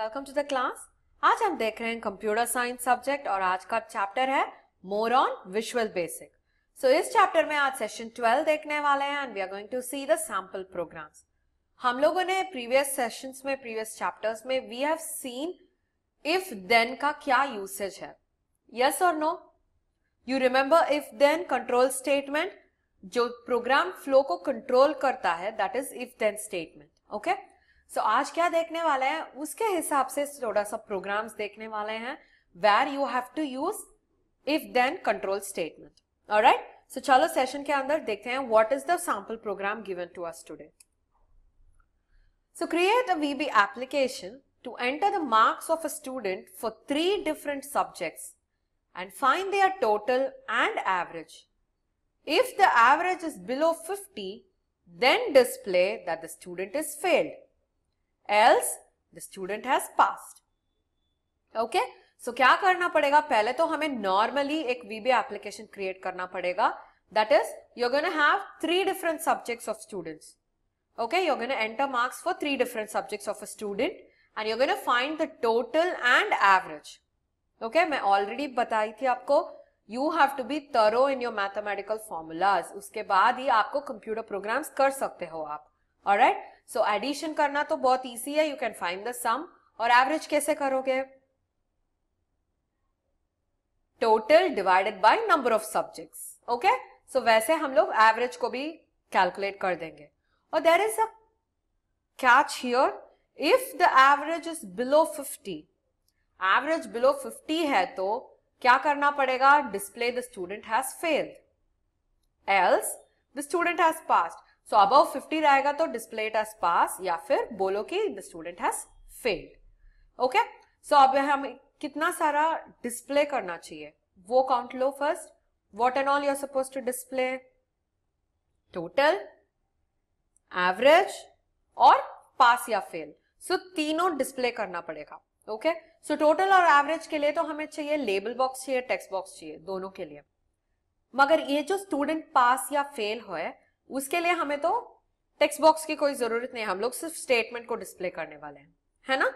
Welcome to the class. आज हम देख रहे हैं कंप्यूटर साइंस सब्जेक्ट और आज का चैप्टर है more on visual basic. So इस चैप्टर में आज सेशन 12 देखने वाले हैं and we are going to see the sample programs. हम लोगों ने प्रीवियस सेशंस में प्रीवियस चैप्टर्स में we have seen if then का क्या यूसेज है। यस और no? You remember if then control statement जो प्रोग्राम फ्लो को कंट्रोल करता है, that is if then statement. Okay, so आज क्या देखने वाले हैं उसके हिसाब से थोड़ा सा प्रोग्राम्स देखने वाले हैं where you have to use if then control statement. Alright, so चलो सेशन के अंदर देखते हैं what is the sample program given to us today. So create a VB application to enter the marks of a student for 3 different subjects and find their total and average. If the average is below 50, then display that the student is failed, else the student has passed. Okay? So क्या करना पड़ेगा? पहले तो हमें normally एक VB application create करना पड़ेगा. That is, you're going to have 3 different subjects of students. Okay? You're going to enter marks for 3 different subjects of a student. And you're going to find the total and average. Okay, मैं already बताई थी आपको, you have to be thorough in your mathematical formulas. उसके बाद ही आपको computer programs कर सकते हो आप. Alright, so addition करना तो बहुत easy है, you can find the sum. और average कैसे करोगे? Total divided by number of subjects. Okay, so वैसे हम लोग average को भी calculate कर देंगे. और there is a catch here. If the average is below 50, average below 50 है तो क्या करना पड़ेगा? Display the student has failed, else the student has passed. So above 50 रहेगा तो display it as pass या फिर बोलो कि the student has failed. Okay? So अब हम कितना सारा display करना चाहिए वो count low first. What and all you're supposed to display? Total, average और pass या fail. सो तीनों डिस्प्ले करना पड़ेगा. ओके, सो टोटल और एवरेज के लिए तो हमें चाहिए लेबल बॉक्स चाहिए, टेक्स्ट बॉक्स चाहिए, दोनों के लिए. मगर ये जो स्टूडेंट पास या फेल हो है उसके लिए हमें तो टेक्स्ट बॉक्स की कोई जरूरत नहीं है, हम लोग सिर्फ स्टेटमेंट को डिस्प्ले करने वाले हैं, है ना?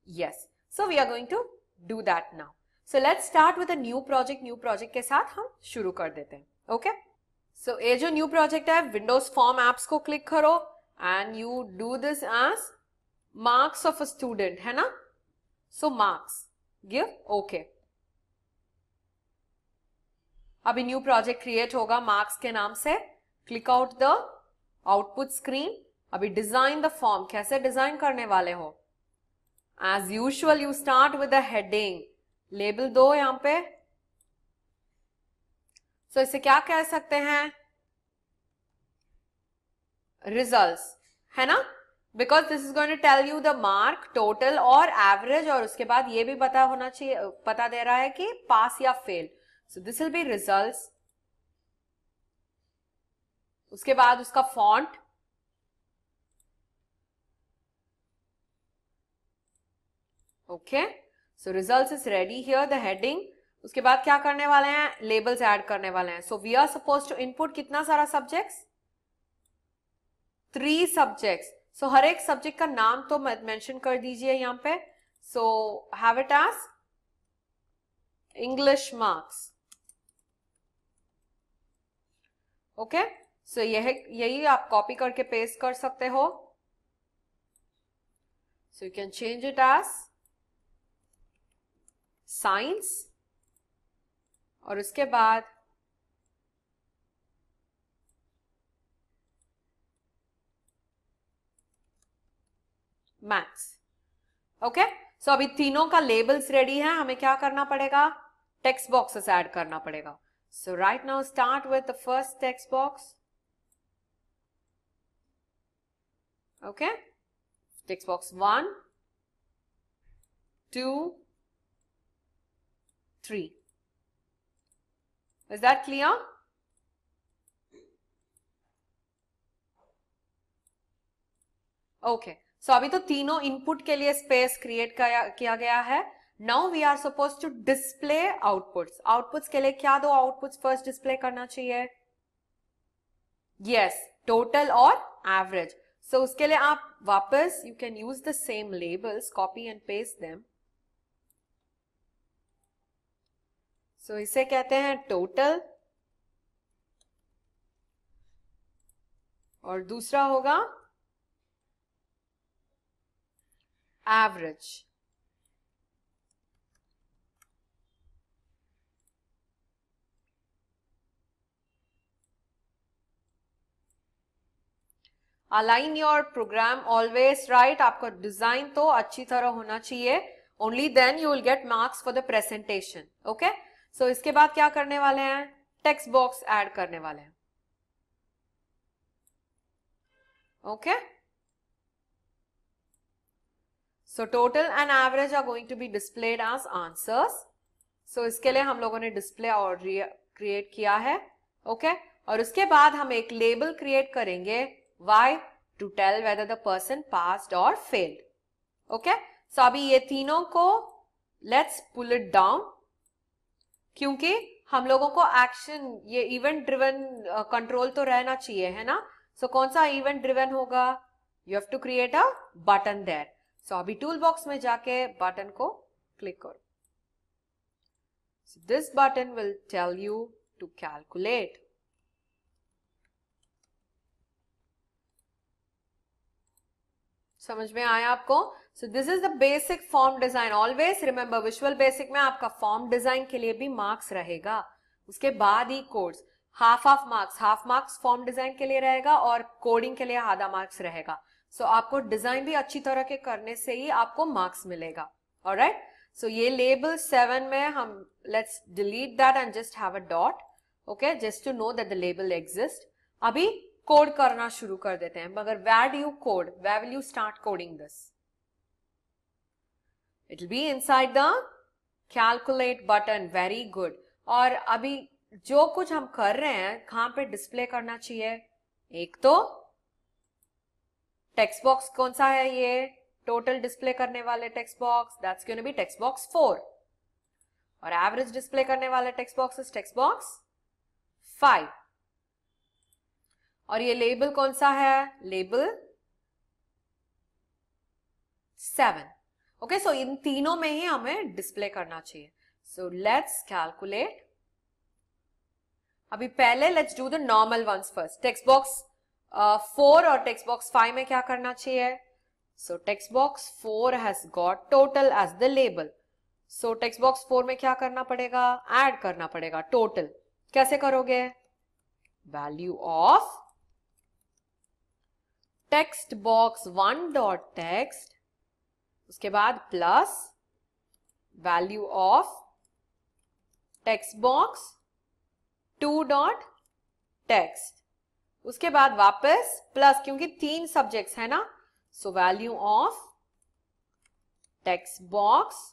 Yes, so we are going to do that now. So let's start with a new project. New project के साथ हम शुरू कर देते हैं. ओके, सो ये जो न्यू प्रोजेक्ट है, विंडोज फॉर्म एप्स को क्लिक करो and you do this as marks of a student, है ना? So marks, give OK. अभी न्यू प्रोजेक्ट क्रिएट होगा मार्क्स के नाम से. Click out the output screen. अभी डिजाइन द फॉर्म. कैसे डिजाइन करने वाले हो? As usual you start with the heading. Label दो यहां पे. सो इसे क्या कह सकते हैं? रिजल्ट्स, है ना? Because this is going to tell you the mark, total और average, और उसके बाद ये भी पता होना चाहिए, पता दे रहा है कि pass या fail. So this will be results. उसके बाद उसका font. Okay. So results is ready here. The heading. उसके बाद क्या करने वाले हैं? Labels add करने वाले हैं. So we are supposed to input कितना सारा subjects? 3 subjects. सो हर एक सब्जेक्ट का नाम तो मेंशन कर दीजिए यहां पे. So have it as English marks. Okay, so यही आप कॉपी करके पेस्ट कर सकते हो. So you can change it as science और उसके बाद मैथ्स. ओके, सो अभी तीनों का लेबल्स रेडी है. हमें क्या करना पड़ेगा? टेक्स्ट बॉक्सेस ऐड करना पड़ेगा. So right now start with the first text box. Okay, text box 1, 2, 3. Is that clear? Okay, so अभी तो तीनों इनपुट के लिए स्पेस क्रिएट किया गया है. Now we are suppose to display outputs. Outputs के लिए क्या दो आउटपुट्स फर्स्ट डिस्प्ले करना चाहिए? यस, टोटल और एवरेज. सो उसके लिए आप वापस you can use the same labels, copy and paste them. So इसे कहते हैं टोटल और दूसरा होगा average. Align your program always right. आपका डिजाइन तो अच्छी तरह होना चाहिए. Only then you will get marks for the presentation. Okay, सो इसके बाद क्या करने वाले हैं? टेक्स्ट बॉक्स ऐड करने वाले हैं. Okay, so total and average are going to be displayed as answers. So इसके लिए हम लोगों ने डिस्प्ले और क्रिएट किया है. ओके, और उसके बाद हम एक लेबल क्रिएट करेंगे. Why? To tell whether the person passed or failed. Okay? So अभी ये तीनों को let's pull it down. क्योंकि हम लोगों को एक्शन, ये इवेंट ड्रिवन कंट्रोल तो रहना चाहिए, है ना? So कौन सा इवेंट ड्रिवन होगा? You have to create a button there. So अभी टूल बॉक्स में जाके बटन को क्लिक करो. So this button will tell you to calculate. समझ में आया आपको? So this is the basic form design. Always remember, visual basic में आपका फॉर्म डिजाइन के लिए भी मार्क्स रहेगा. उसके बाद ही codes, half marks form design के लिए रहेगा और कोडिंग के लिए आधा मार्क्स रहेगा. सो आपको डिजाइन भी अच्छी तरह के करने से ही आपको मार्क्स मिलेगा. ऑलराइट, सो ये लेबल 7 में हम let's delete that and just have a dot. Okay, just to know that the label exist. अभी कोड करना शुरू कर देते हैं. मगर where do you code? Where will you start coding this? It will be inside the calculate button. Very good. और अभी जो कुछ हम कर रहे हैं कहां पे डिस्प्ले करना चाहिए? एक तो टेक्स्ट बॉक्स कौन सा है? ये टोटल डिस्प्ले करने वाले text box, that's going to be text box 4. और एवरेज डिस्प्ले करने वाले text box is text box 5. और ये लेबल कौन सा है? लेबल 7. ओके, सो इन तीनों में ही हमें डिस्प्ले करना चाहिए. So let's calculate. अभी पहले let's do the normal ones first. Text box 4 और टेक्स्ट बॉक्स 5 में क्या करना चाहिए? So text box 4 has got total as the label. So text box 4 में क्या करना पड़ेगा? ऐड करना पड़ेगा टोटल. कैसे करोगे? Value of text box 1 dot text, उसके बाद plus value of text box 2 dot text, उसके बाद वापस प्लस, क्योंकि 3 सब्जेक्ट्स है ना. So value of text box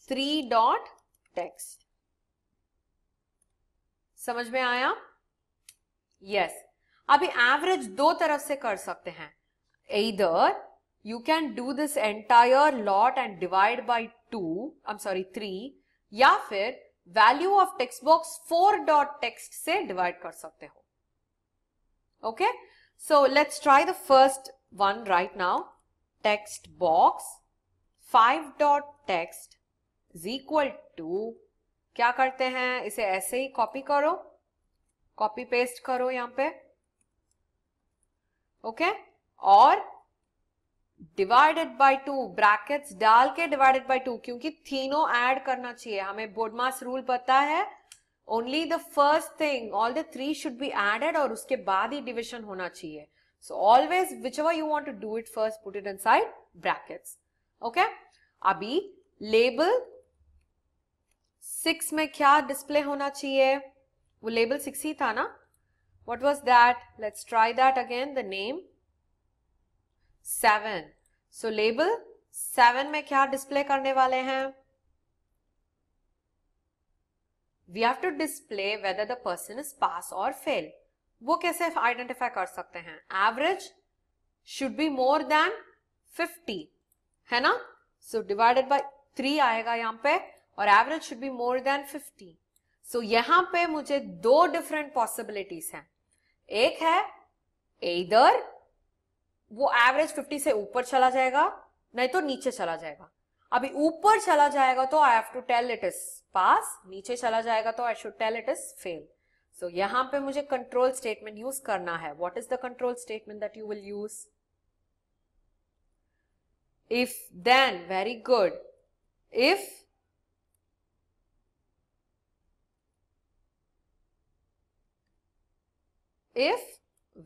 3 dot text. समझ में आया? यस. अभी एवरेज दो तरफ से कर सकते हैं. Either you can do this entire lot and divide by 3, या फिर value of text box 4 dot text से डिवाइड कर सकते हो. Okay, so let's try the first one right now. Text box 5 dot text is equal to, क्या करते हैं? इसे ऐसे ही कॉपी करो, कॉपी पेस्ट करो यहां पे. ओके, और डिवाइडेड बाय 2, ब्रैकेट्स डाल के डिवाइडेड बाय 2, क्योंकि तीनों ऐड करना चाहिए. हमें बोर्डमास रूल पता है, only the first thing, all the 3 should be added और उसके बाद ही डिविजन होना चाहिए. So always whichever you want to do it first, put it inside brackets. Okay, अभी लेबल 6 में क्या डिस्प्ले होना चाहिए? वो लेबल 6 ही था ना. What was that? Let's try that again. The name 7. So label 7 में क्या डिस्प्ले करने वाले हैं? We have to display whether the person is pass or fail. वो कैसे आइडेंटिफाई कर सकते हैं? Average should be more than 50, है ना? So divided by 3 आएगा यहाँ पे, और average should be more than 50. So यहाँ पे मुझे 2 डिफरेंट पॉसिबिलिटीज हैं. एक है इधर वो एवरेज 50 से ऊपर चला जाएगा, नहीं तो नीचे चला जाएगा। अभी ऊपर चला जाएगा तो I have to tell it is pass, नीचे चला जाएगा तो I should tell it is fail. So यहां पे मुझे कंट्रोल स्टेटमेंट यूज करना है। What is the control statement that you will use? If then, very good. If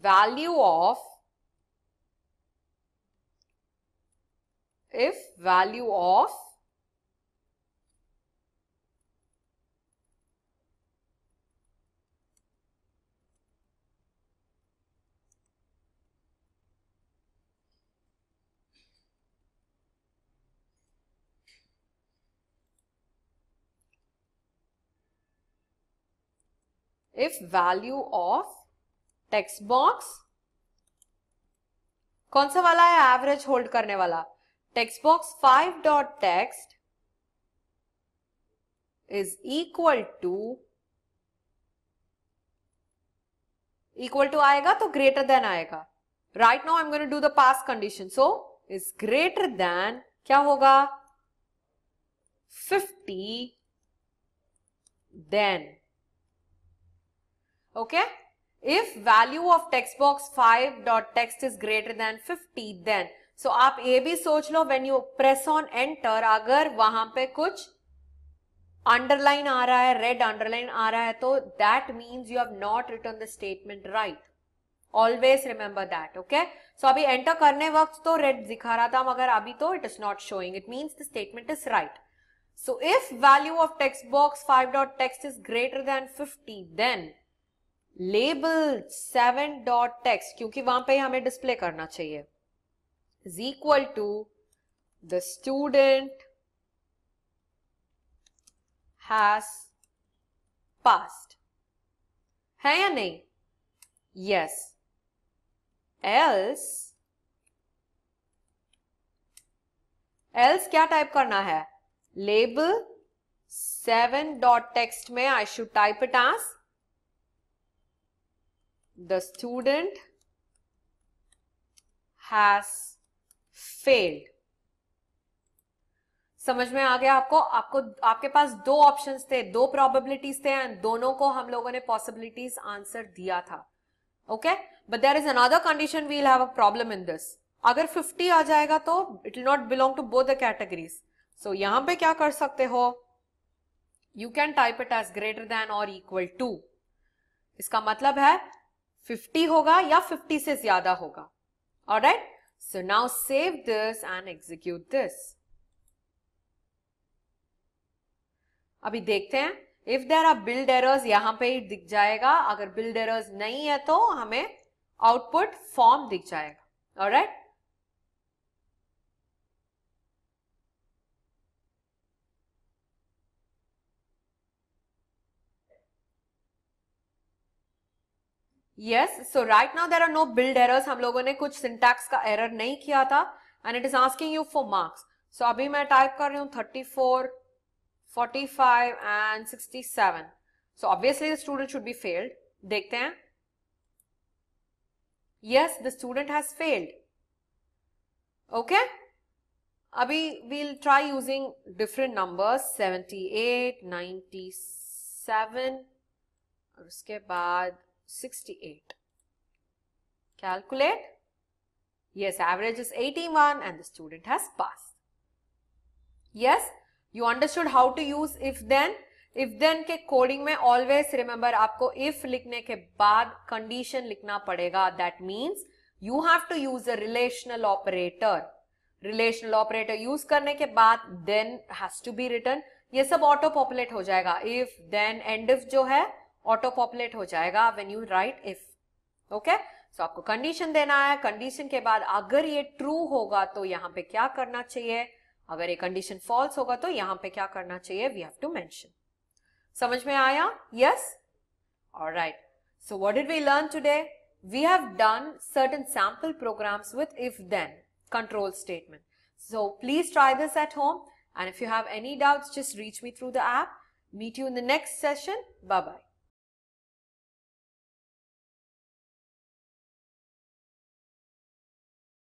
value of text box, कौन सा वाला है एवरेज होल्ड करने वाला? Text box 5 dot text is equal to आएगा तो ग्रेटर देन आएगा। Right now I am going to do the pass condition. So is greater than क्या होगा? 50 then. Okay, if value of text box 5 dot text is greater than 50 then. So आप ये भी सोच लो when you press on enter, अगर वहां पे कुछ अंडरलाइन आ रहा है, रेड अंडरलाइन आ रहा है, तो that means you have not written the statement right. Always remember that. Okay, so अभी enter करने वक्त तो रेड दिखा रहा था, मगर अभी तो it is not showing. It means the statement is right. So if value of text box 5 dot text is greater than 50 then label 7 dot text, क्योंकि वहां पे हमें डिस्प्ले करना चाहिए, is equal to the student has passed. है या नहीं? Yes. else क्या टाइप करना है? label 7 dot text में I should type it as the student has failed. समझ में आ गया आपको? आपके पास दो ऑप्शंस थे, दो प्रोबेबिलिटीज थे, एंड दोनों को हम लोगों ने पॉसिबिलिटीज आंसर दिया था। Okay, but there is another condition, we will have a problem in this. अगर 50 आ जाएगा तो it will not belong to both the categories. So यहां पे क्या कर सकते हो? You can type it as greater than और इक्वल टू। इसका मतलब है 50 होगा या 50 से ज्यादा होगा। Alright, so now save this and execute this. अभी देखते हैं, if there are build errors यहां पे ही दिख जाएगा, अगर बिल्ड एरर्स नहीं है तो हमें आउटपुट फॉर्म दिख जाएगा। Alright, yes, so right now there are no build errors. हम लोगों ने कुछ syntax का error नहीं किया था and it is asking you for marks. So अभी मैं टाइप कर रही हूँ 34, 45 and 67. So obviously the student should be failed. देखते हैं, yes, the student has failed. Okay, अभी we'll try using different numbers, 78, 97 और उसके बाद 68. Calculate. Yes, average is 81 and the student has passed. Yes, you understood how to use if then. If then के coding में always remember आपको if लिखने के बाद condition लिखना पड़ेगा. That means you have to use a relational operator. Relational operator use करने के बाद then has to be written. ये सब auto populate हो जाएगा. If then end if जो है ऑटो पॉपुलेट हो जाएगा when you write if. Okay, so आपको कंडीशन देना है, कंडीशन के बाद अगर ये ट्रू होगा तो यहां पे क्या करना चाहिए, अगर ये कंडीशन फॉल्स होगा तो यहां पे क्या करना चाहिए, वी हैव टू मेंशन। समझ में आया? Yes, alright. So what did we learn today? We have done certain sample programs with if then control statement. So please try this at home, and if you have any doubts just reach me through the app. Meet you in the next session. Bye bye.